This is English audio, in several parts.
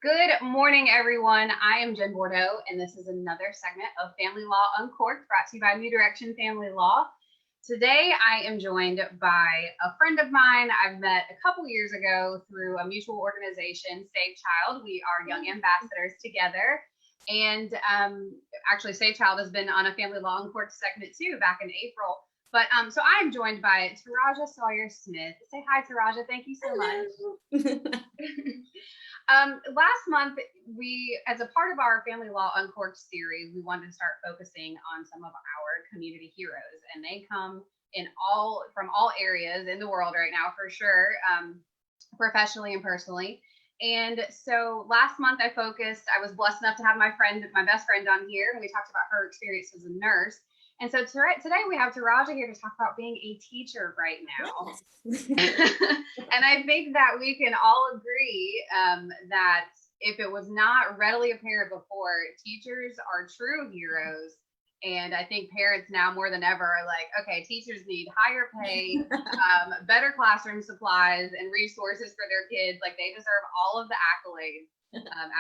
Good morning, everyone. I am Jen Bordeaux, and this is another segment of Family Law Uncorked, brought to you by New Direction Family Law. Today, I am joined by a friend of mine I've met a couple years ago through a mutual organization, Save Child. We are young ambassadors together. And actually, Save Child has been on a Family Law Uncorked segment too back in April. But so I'm joined by Tyrajia Sawyer Smith. Say hi, Tyrajia. Thank you so much. Last month, as a part of our Family Law Uncorked series, we wanted to start focusing on some of our community heroes, and they come from all areas in the world right now, for sure, professionally and personally. And so last month I was blessed enough to have my best friend on here, and we talked about her experience as a nurse. And so today we have Tyrajia here to talk about being a teacher right now. Yes. And I think that we can all agree that if it was not readily apparent before, teachers are true heroes. And I think parents now more than ever are like, okay, teachers need higher pay, better classroom supplies and resources for their kids. Like, they deserve all of the accolades.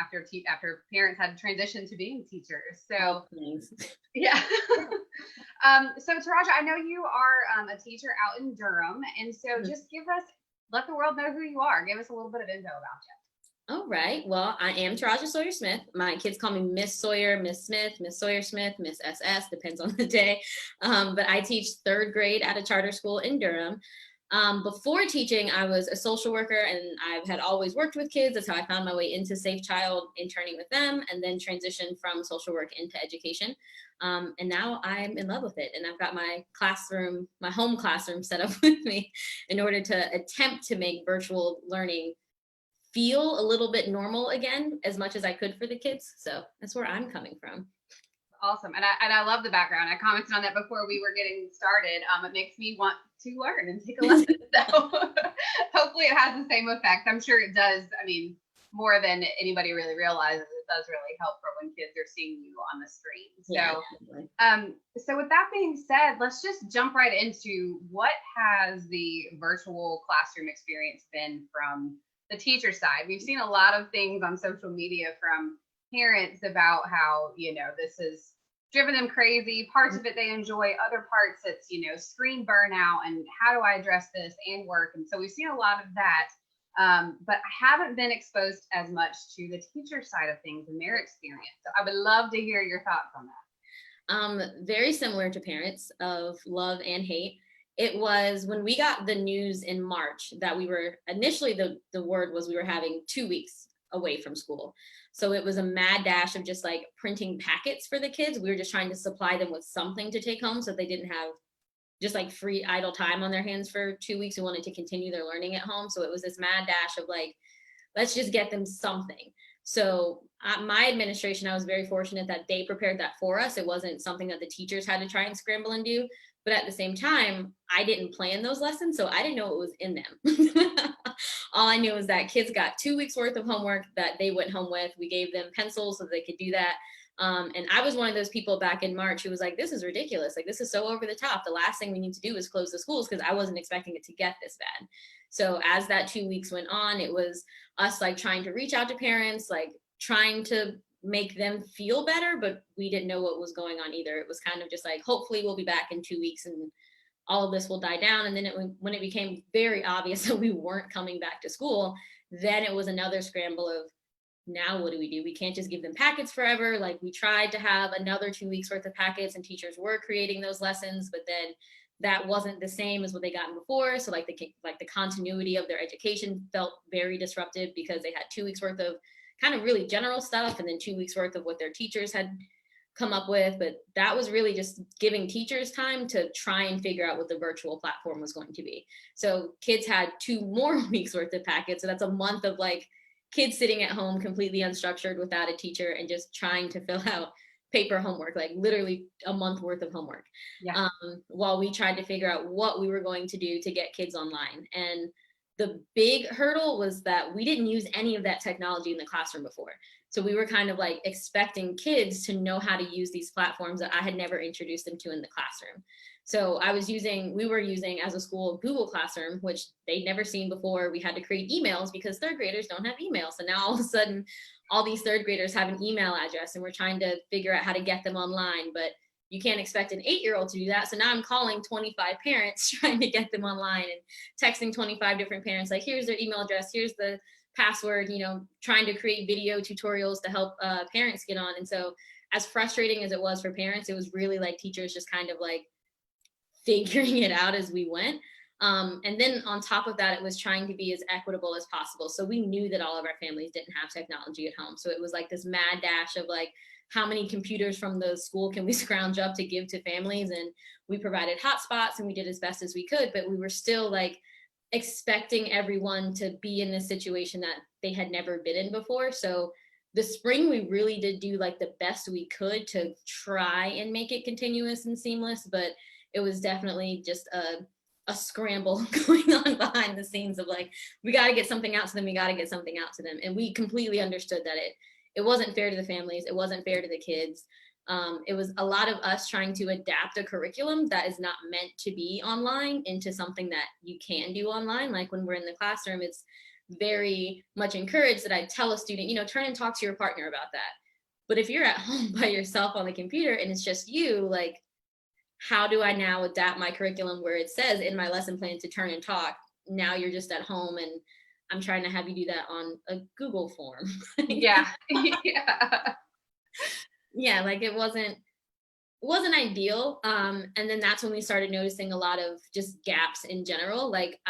After parents had transitioned to being teachers. So yeah. So Tyrajia, I know you are a teacher out in Durham, and so just let the world know who you are. Give us a little bit of info about you. All right. Well, I am Tyrajia Sawyer Smith. My kids call me Miss Sawyer, Miss Smith, Miss Sawyer Smith, Miss SS, depends on the day. But I teach third grade at a charter school in Durham. Before teaching, I was a social worker, and I've had always worked with kids. That's how I found my way into Safe Child, interning with them, and then transitioned from social work into education. And now I'm in love with it. And I've got my home classroom set up with me in order to attempt to make virtual learning feel a little bit normal again, as much as I could for the kids. So that's where I'm coming from. Awesome. And I love the background. I commented on that before we were getting started. It makes me want to learn and take a lesson. So hopefully it has the same effect. I'm sure it does. I mean, more than anybody really realizes, it does really help for when kids are seeing you on the screen. So, so with that being said, let's just jump right into what has the virtual classroom experience been from the teacher side. We've seen a lot of things on social media from parents about how, this has driven them crazy. Parts of it they enjoy, other parts it's, screen burnout, and how do I address this and work? And so we've seen a lot of that, but I haven't been exposed as much to the teacher side of things and their experience. So I would love to hear your thoughts on that. Very similar to parents of love and hate. It was when we got the news in March that we were initially, the word was we were having 2 weeks away from school. So it was a mad dash of just like printing packets for the kids. We were just trying to supply them with something to take home so they didn't have just like free idle time on their hands for 2 weeks. We wanted to continue their learning at home. So it was this mad dash of like, let's just get them something. So my administration, I was very fortunate that they prepared that for us. It wasn't something that the teachers had to try and scramble and do. But at the same time, I didn't plan those lessons, so I didn't know what was in them. All I knew was that kids got 2 weeks worth of homework that they went home with. We gave them pencils so they could do that. And I was one of those people back in March who was like, this is ridiculous. Like, this is so over the top. The last thing we need to do is close the schools, because I wasn't expecting it to get this bad. So as that 2 weeks went on, it was us like trying to reach out to parents, like trying to make them feel better, but we didn't know what was going on either. It was kind of just like, hopefully we'll be back in 2 weeks and all of this will die down. And then when it became very obvious that we weren't coming back to school, then it was another scramble of, now what do? We can't just give them packets forever. Like, we tried to have another 2 weeks worth of packets, and teachers were creating those lessons, but then that wasn't the same as what they gotten before. So like the continuity of their education felt very disrupted, because they had 2 weeks worth of kind of really general stuff, and then 2 weeks worth of what their teachers had come up with. But that was really just giving teachers time to try and figure out what the virtual platform was going to be. So kids had 2 more weeks worth of packets. So that's a month of like kids sitting at home completely unstructured without a teacher and just trying to fill out paper homework, like literally a month worth of homework. Yeah. While we tried to figure out what we were going to do to get kids online. And the big hurdle was that we didn't use any of that technology in the classroom before. So we were kind of like expecting kids to know how to use these platforms that I had never introduced them to in the classroom. So we were using as a school Google Classroom, which they'd never seen before. We had to create emails because third graders don't have email. So now all of a sudden, all these third graders have an email address, and we're trying to figure out how to get them online. But you can't expect an 8-year-old to do that. So now I'm calling 25 parents trying to get them online and texting 25 different parents, like, here's their email address, here's the password, trying to create video tutorials to help parents get on. And so as frustrating as it was for parents, it was really like teachers just kind of like figuring it out as we went. And then on top of that, it was trying to be as equitable as possible. So we knew that all of our families didn't have technology at home. So it was like this mad dash of like, how many computers from the school can we scrounge up to give to families? And we provided hotspots and we did as best as we could, but we were still like expecting everyone to be in this situation that they had never been in before. So the spring, we really did do like the best we could to try and make it continuous and seamless, but it was definitely just a scramble going on behind the scenes of like, we got to get something out to them. We got to get something out to them. And we completely understood that it wasn't fair to the families. It wasn't fair to the kids. It was a lot of us trying to adapt a curriculum that is not meant to be online into something that you can do online. Like when we're in the classroom, it's very much encouraged that I tell a student, turn and talk to your partner about that. But if you're at home by yourself on the computer and it's just you, like, how do I now adapt my curriculum where it says in my lesson plan to turn and talk? Now you're just at home and I'm trying to have you do that on a Google form. Yeah. Yeah. Yeah, like it wasn't ideal. And then that's when we started noticing a lot of just gaps in general. Like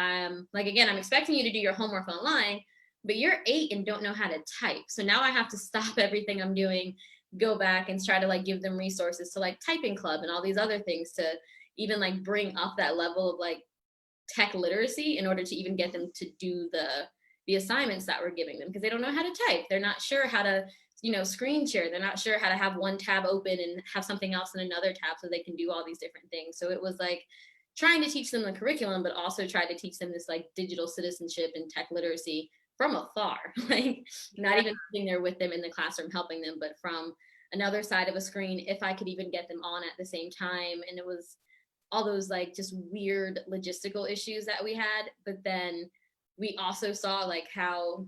again, I'm expecting you to do your homework online, but you're 8 and don't know how to type. So now I have to stop everything I'm doing, go back and try to like give them resources to like typing club and all these other things to even like bring up that level of like tech literacy in order to even get them to do the assignments that we're giving them, because they don't know how to type. They're not sure how to screen share. They're not sure how to have one tab open and have something else in another tab so they can do all these different things. So it was like trying to teach them the curriculum, but also try to teach them this like digital citizenship and tech literacy from afar, like not even sitting there with them in the classroom helping them, but from another side of a screen, if I could even get them on at the same time. And it was all those like just weird logistical issues that we had. But then we also saw like how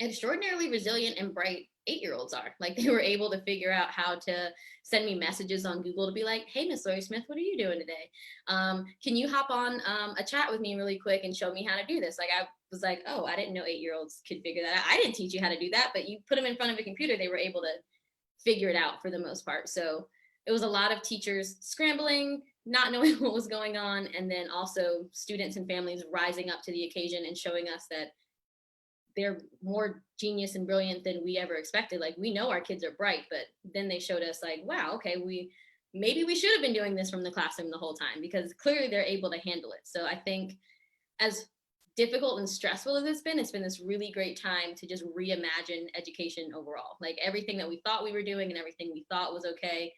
extraordinarily resilient and bright 8-year-olds are. Like they were able to figure out how to send me messages on Google to be like, hey, Miss Sawyer Smith, what are you doing today? Can you hop on a chat with me really quick and show me how to do this? Like I was like, oh, I didn't know 8-year-olds could figure that out. I didn't teach you how to do that, but you put them in front of a computer, they were able to figure it out for the most part. So it was a lot of teachers scrambling, not knowing what was going on, and then also students and families rising up to the occasion and showing us that they're more genius and brilliant than we ever expected. Like we know our kids are bright, but then they showed us like, wow, okay, maybe we should have been doing this from the classroom the whole time, because clearly they're able to handle it. So I think as difficult and stressful as it's been this really great time to just reimagine education overall. Like everything that we thought we were doing and everything we thought was okay,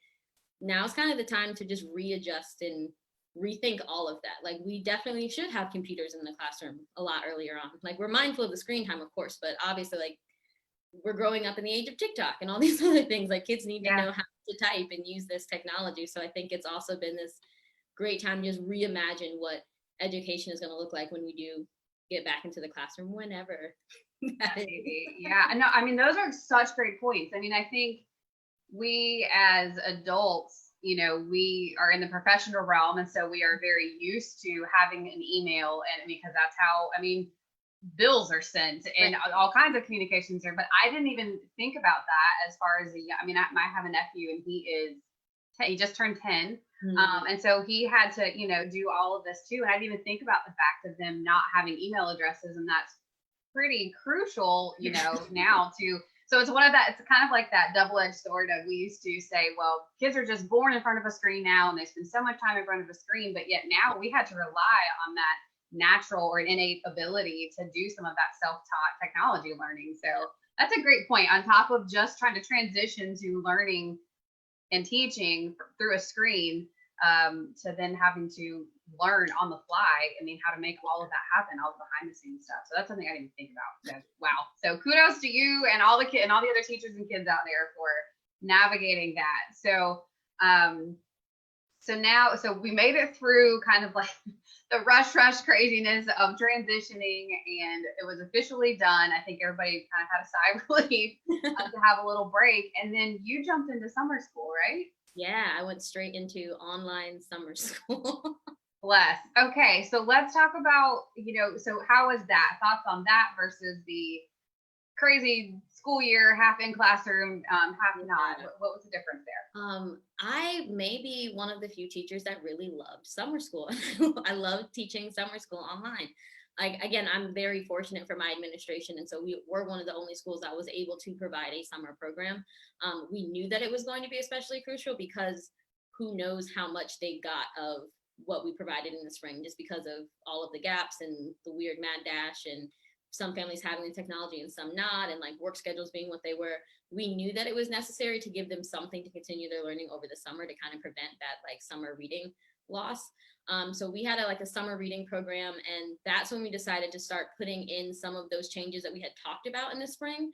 now it's kind of the time to just readjust and rethink all of that. Like we definitely should have computers in the classroom a lot earlier on. Like we're mindful of the screen time, of course, but obviously like we're growing up in the age of TikTok and all these other things. Like kids need to know how to type and use this technology. So I think it's also been this great time to just reimagine what education is going to look like when we do get back into the classroom, whenever. Yeah, no, I mean, those are such great points. I mean, I think we as adults, we are in the professional realm, and so we are very used to having an email, and because that's how, I mean, bills are sent and all kinds of communications are. But I didn't even think about that as far as I have a nephew, and he just turned 10. And so he had to, do all of this too. And I didn't even think about the fact of them not having email addresses, and that's pretty crucial, now to. So it's it's kind of like that double-edged sword of, we used to say, well, kids are just born in front of a screen now and they spend so much time in front of a screen, but yet now we had to rely on that natural or innate ability to do some of that self-taught technology learning. So that's a great point, on top of just trying to transition to learning and teaching through a screen, to then having to learn on the fly. I mean, how to make all of that happen, all the behind the scenes stuff. So that's something I didn't think about. So, wow. So kudos to you and all the other teachers and kids out there for navigating that. So, So we made it through kind of like the rush craziness of transitioning, and it was officially done. I think everybody kind of had a sigh of relief to have a little break. And then you jumped into summer school, right? Yeah, I went straight into online summer school. Bless. Okay, so let's talk about, so how was that? Thoughts on that versus the crazy school year, half in classroom, half not. What was the difference there? I may be one of the few teachers that really loved summer school. I loved teaching summer school online. Like, again, I'm very fortunate for my administration. And so we were one of the only schools that was able to provide a summer program. We knew that it was going to be especially crucial because who knows how much they got of what we provided in the spring, just because of all of the gaps and the weird mad dash and some families having the technology and some not, and like work schedules being what they were. We knew that it was necessary to give them something to continue their learning over the summer to kind of prevent that like summer reading loss. So we had a summer reading program, and that's when we decided to start putting in some of those changes that we had talked about in the spring.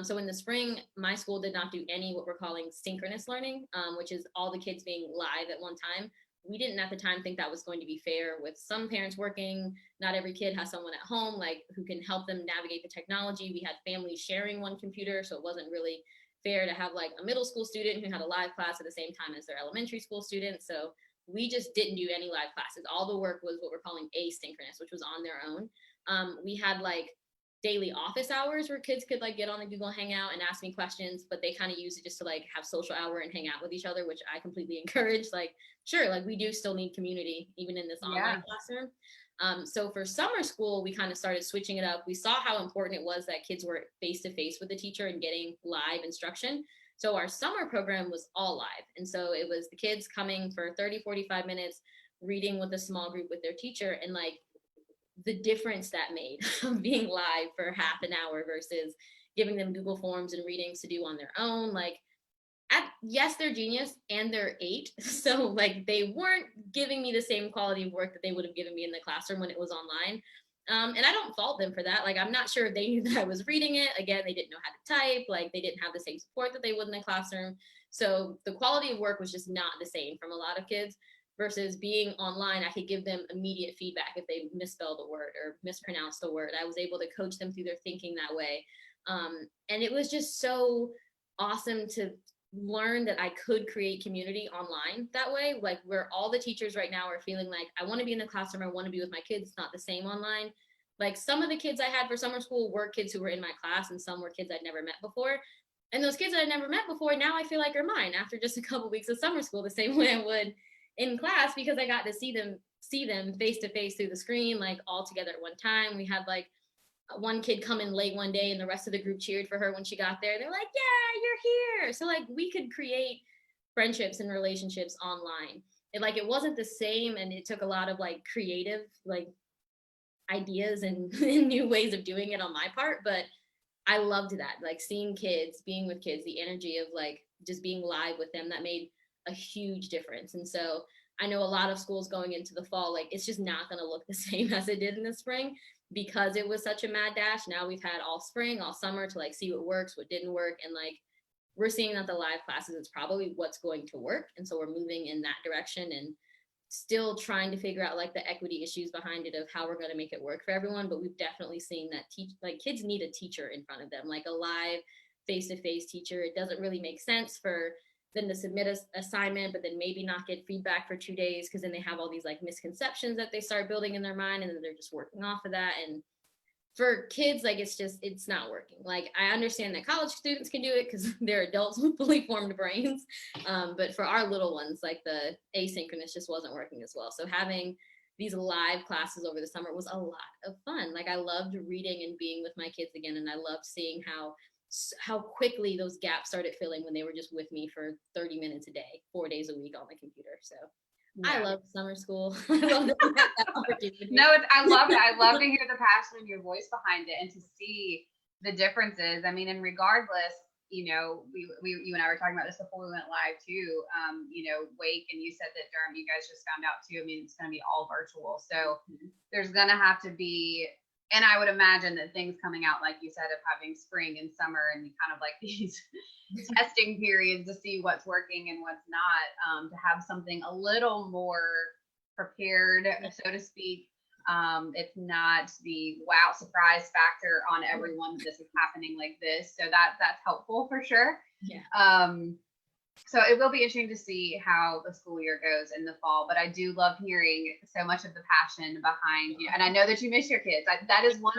So in the spring, my school did not do any what we're calling synchronous learning, which is all the kids being live at one time. We didn't at the time think that was going to be fair with some parents working. Not every kid has someone at home like who can help them navigate the technology. We had families sharing one computer, so it wasn't really fair to have like a middle school student who had a live class at the same time as their elementary school students. So we just didn't do any live classes. All the work was what we're calling asynchronous, which was on their own. We had like daily office hours where kids could like get on the Google Hangout and ask me questions, but they kind of use it just to like have social hour and hang out with each other, which I completely encourage. Like, sure, like we do still need community even in this online classroom. So for summer school, we kind of started switching it up. We saw how important it was that kids were face-to-face with the teacher and getting live instruction. So our summer program was all live. And so it was the kids coming for 30, 45 minutes, reading with a small group with their teacher, and like the difference that made of being live for half an hour versus giving them Google Forms and readings to do on their own. Like, yes, they're genius and they're 8. So like they weren't giving me the same quality of work that they would have given me in the classroom when it was online. And I don't fault them for that. Like, I'm not sure they knew that I was reading it. Again, they didn't know how to type. Like, they didn't have the same support that they would in the classroom. So the quality of work was just not the same from a lot of kids. Versus being online, I could give them immediate feedback if they misspelled a word or mispronounced a word. I was able to coach them through their thinking that way. And it was just so awesome to learn that I could create community online that way, like where all the teachers right now are feeling like, I want to be in the classroom, I want to be with my kids. It's not the same online. Like, some of the kids I had for summer school were kids who were in my class, and some were kids I'd never met before. And those kids that I'd never met before, now I feel like are mine after just a couple weeks of summer school, the same way I would in class, because I got to see them face to face through the screen, like all together at one time. We had like one kid come in late one day and the rest of the group cheered for her when she got there. They're like, yeah, you're here. So like we could create friendships and relationships online. It wasn't the same, and it took a lot of like creative like ideas and new ways of doing it on my part, but I loved that, like seeing kids, being with kids, the energy of like just being live with them, that made a huge difference. And so I know a lot of schools going into the fall, like it's just not going to look the same as it did in the spring because it was such a mad dash. Now we've had all spring, all summer to like see what works, what didn't work. And like, we're seeing that the live classes, it's probably what's going to work. And so we're moving in that direction and still trying to figure out like the equity issues behind it of how we're going to make it work for everyone. But we've definitely seen that like kids need a teacher in front of them, like a live face-to-face teacher. It doesn't really make sense for them to submit an assignment, but then maybe not get feedback for 2 days, because then they have all these like misconceptions that they start building in their mind, and then they're just working off of that. And for kids, like it's not working. Like, I understand that college students can do it because they're adults with fully formed brains, but for our little ones, like the asynchronous just wasn't working as well. So having these live classes over the summer was a lot of fun. Like, I loved reading and being with my kids again, and I loved seeing how quickly those gaps started filling when they were just with me for 30 minutes a day, 4 days a week on the computer. So yeah. I love summer school. I love that opportunity. No, I love it. I love to hear the passion in your voice behind it and to see the differences. I mean, and regardless, you and I were talking about this before we went live too. Wake, and you said that Durham, you guys just found out too. I mean, it's going to be all virtual. So there's going to have to be And I would imagine that things coming out, like you said, of having spring and summer and kind of like these testing periods to see what's working and what's not, to have something a little more prepared, so to speak. It's not the wow surprise factor on everyone that this is happening like this. So that's helpful for sure. Yeah. So it will be interesting to see how the school year goes in the fall, but I do love hearing so much of the passion behind you. And I know that you miss your kids. That is one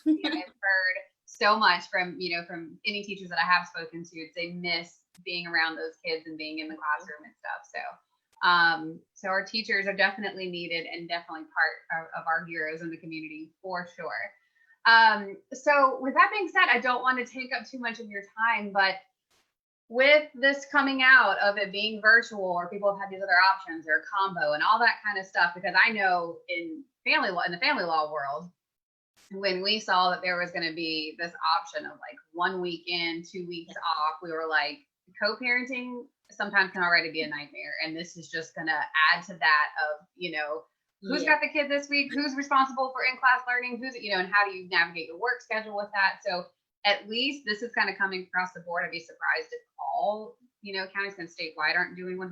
thing I've heard so much from, from any teachers that I have spoken to. They miss being around those kids and being in the classroom and stuff. So our teachers are definitely needed and definitely part of our heroes in the community for sure. So with that being said, I don't want to take up too much of your time, but with this coming out of it being virtual, or people have had these other options or combo and all that kind of stuff, because I know in the family law world, when we saw that there was going to be this option of like 1 week in, 2 weeks off, we were like, co-parenting sometimes can already be a nightmare. And this is just going to add to that of, who's got the kid this week, who's responsible for in-class learning, and how do you navigate your work schedule with that? So at least this is kind of coming across the board. I'd be surprised if all, counties and statewide aren't doing 100%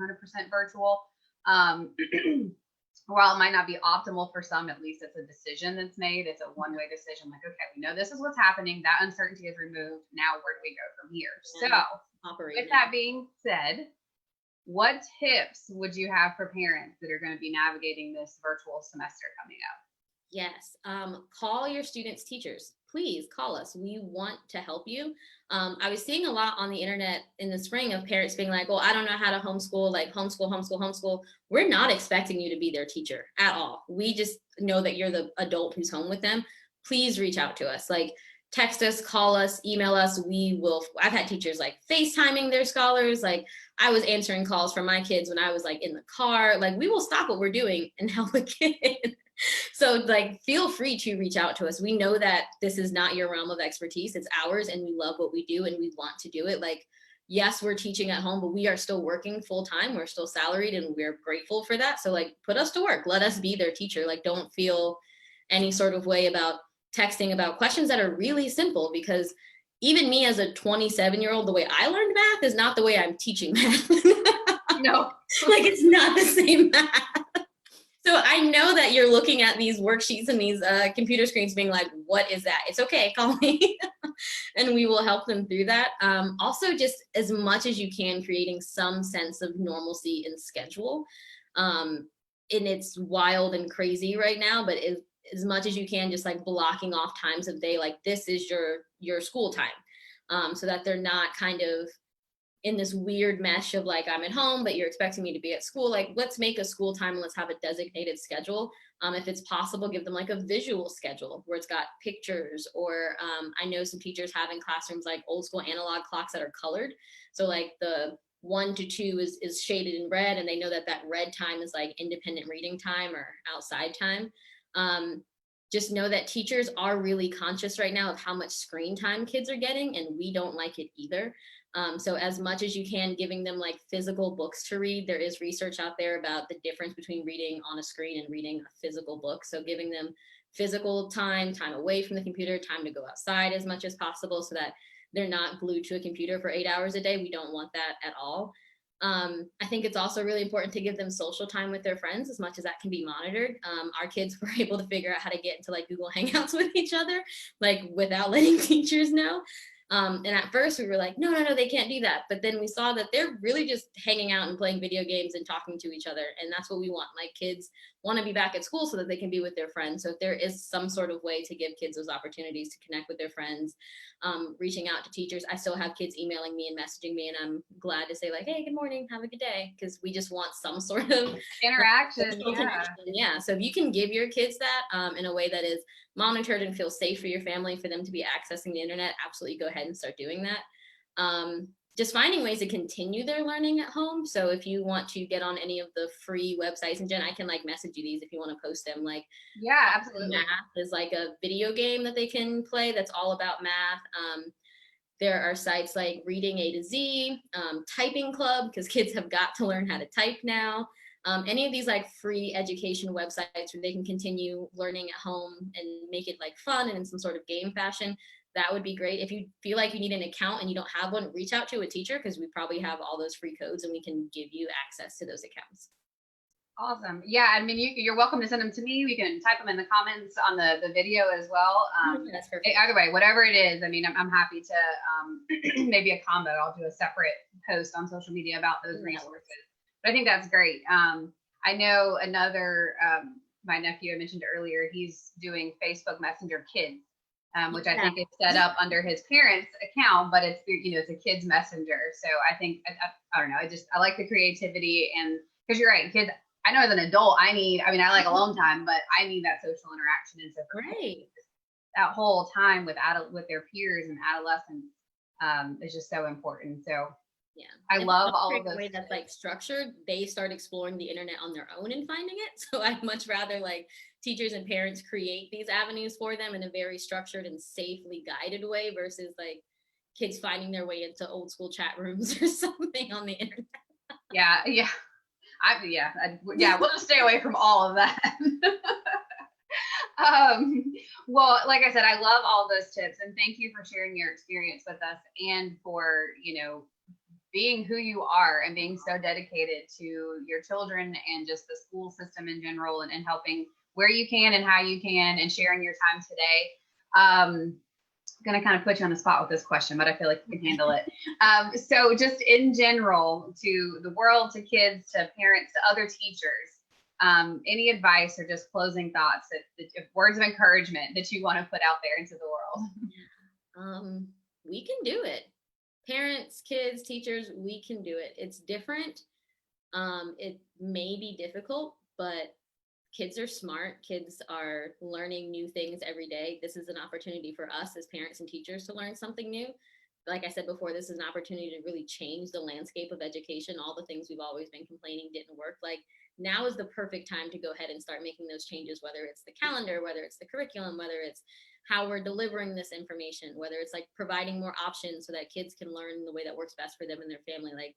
virtual. While it might not be optimal for some, at least it's a decision that's made. It's a one-way decision. Like, okay, we know this is what's happening. That uncertainty is removed. Now, where do we go from here? So with that being said, what tips would you have for parents that are going to be navigating this virtual semester coming up? Yes. Call your students' teachers. Please call us. We want to help you. I was seeing a lot on the internet in the spring of parents being like, well, I don't know how to homeschool, like homeschool. We're not expecting you to be their teacher at all. We just know that you're the adult who's home with them. Please reach out to us. Like, text us, call us, email us. I've had teachers like FaceTiming their scholars. Like, I was answering calls from my kids when I was like in the car. Like, we will stop what we're doing and help a kid. So like, feel free to reach out to us. We know that this is not your realm of expertise. It's ours, and we love what we do and we want to do it. Like, yes, we're teaching at home, but we are still working full time. We're still salaried, and we're grateful for that. So like, put us to work. Let us be their teacher. Like, don't feel any sort of way about texting about questions that are really simple, because even me as a 27-year-old, the way I learned math is not the way I'm teaching math. No, like, it's not the same math. So I know that you're looking at these worksheets and these computer screens being like, what is that? It's okay, call me. And we will help them through that. Also, just as much as you can, creating some sense of normalcy in schedule. And it's wild and crazy right now, but as much as you can, just like blocking off times of day, like this is your school time, so that they're not kind of in this weird mesh of like, I'm at home, but you're expecting me to be at school. Like, let's make a school time and let's have a designated schedule. If it's possible, give them like a visual schedule where it's got pictures, or I know some teachers have in classrooms like old school analog clocks that are colored. So like the 1 to 2 is shaded in red, and they know that red time is like independent reading time or outside time. Just know that teachers are really conscious right now of how much screen time kids are getting, and we don't like it either. So as much as you can, giving them like physical books to read. There is research out there about the difference between reading on a screen and reading a physical book. So giving them physical time away from the computer, time to go outside as much as possible, so that they're not glued to a computer for 8 hours a day. We don't want that at all. I think it's also really important to give them social time with their friends, as much as that can be monitored. Our kids were able to figure out how to get into like Google Hangouts with each other, like without letting teachers know. And at first we were like, no, they can't do that. But then we saw that they're really just hanging out and playing video games and talking to each other. And that's what we want. Like, kids want to be back at school so that they can be with their friends. So if there is some sort of way to give kids those opportunities to connect with their friends, reaching out to teachers. I still have kids emailing me and messaging me, and I'm glad to say like, hey, good morning, have a good day. Because we just want some sort of interaction. Yeah. So if you can give your kids that in a way that is monitored and feel safe for your family, for them to be accessing the internet, absolutely go ahead and start doing that. Just finding ways to continue their learning at home. So if you want to get on any of the free websites, and Jen, I can like message you these if you want to post them. Like, yeah, absolutely. Math is like a video game that they can play that's all about math. There are sites like Reading A to Z, Typing Club, because kids have got to learn how to type now. Any of these like free education websites where they can continue learning at home and make it like fun and in some sort of game fashion, that would be great. If you feel like you need an account and you don't have one, reach out to a teacher, because we probably have all those free codes and we can give you access to those accounts. Awesome. Yeah, I mean, you're welcome to send them to me. We can type them in the comments on the video as well. That's perfect. Either way, whatever it is, I mean, I'm happy to maybe a combo. I'll do a separate post on social media about those resources. But I think that's great. I know another, my nephew I mentioned earlier, he's doing Facebook Messenger Kids, which I think is set up under his parents' account, but it's, it's a kids messenger. So I think, I don't know, I like the creativity, and because you're right, kids, I know as an adult, I like alone time, but I need that social interaction. And so great. That whole time with their peers and adolescents is just so important. So yeah, I love all of those. The way that's like structured, they start exploring the internet on their own and finding it. So I'd much rather like teachers and parents create these avenues for them in a very structured and safely guided way versus like kids finding their way into old school chat rooms or something on the internet. Yeah. We'll just stay away from all of that. Well, like I said, I love all those tips, and thank you for sharing your experience with us, and for, being who you are and being so dedicated to your children and just the school system in general, and helping where you can and how you can, and sharing your time today. I'm going to kind of put you on the spot with this question, but I feel like you can handle it. So just in general, to the world, to kids, to parents, to other teachers, any advice or just closing thoughts, that words of encouragement that you want to put out there into the world? We can do it. Parents, kids, teachers, we can do it. It's different. It may be difficult, but kids are smart. Kids are learning new things every day. This is an opportunity for us as parents and teachers to learn something new. Like I said before, this is an opportunity to really change the landscape of education. All the things we've always been complaining didn't work. Like, now is the perfect time to go ahead and start making those changes, whether it's the calendar, whether it's the curriculum, whether it's how we're delivering this information, whether it's like providing more options so that kids can learn the way that works best for them and their family. Like,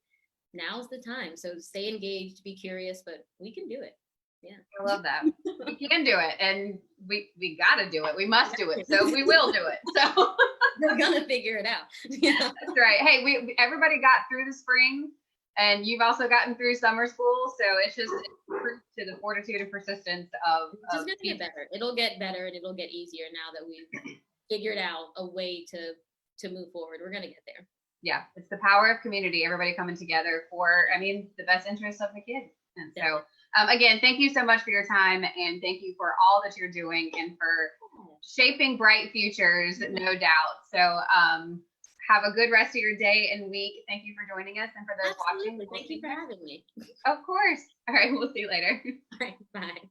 now's the time. So stay engaged, be curious, but we can do it. Yeah. I love that. We can do it, and we got to do it. We must do it. So we will do it. So we're going to figure it out. Yeah. That's right. Hey, everybody got through the spring, and you've also gotten through summer school. So it's just proof to the fortitude and persistence of. It's just going to get better. It'll get better, and it'll get easier now that we've figured out a way to move forward. We're going to get there. Yeah. It's the power of community. Everybody coming together for, the best interests of the kids. And so, again, thank you so much for your time, and thank you for all that you're doing, and for shaping bright futures, no doubt. So have a good rest of your day and week. Thank you for joining us, and for those watching. Thank you for having me. Of course. All right. We'll see you later. All right. Bye.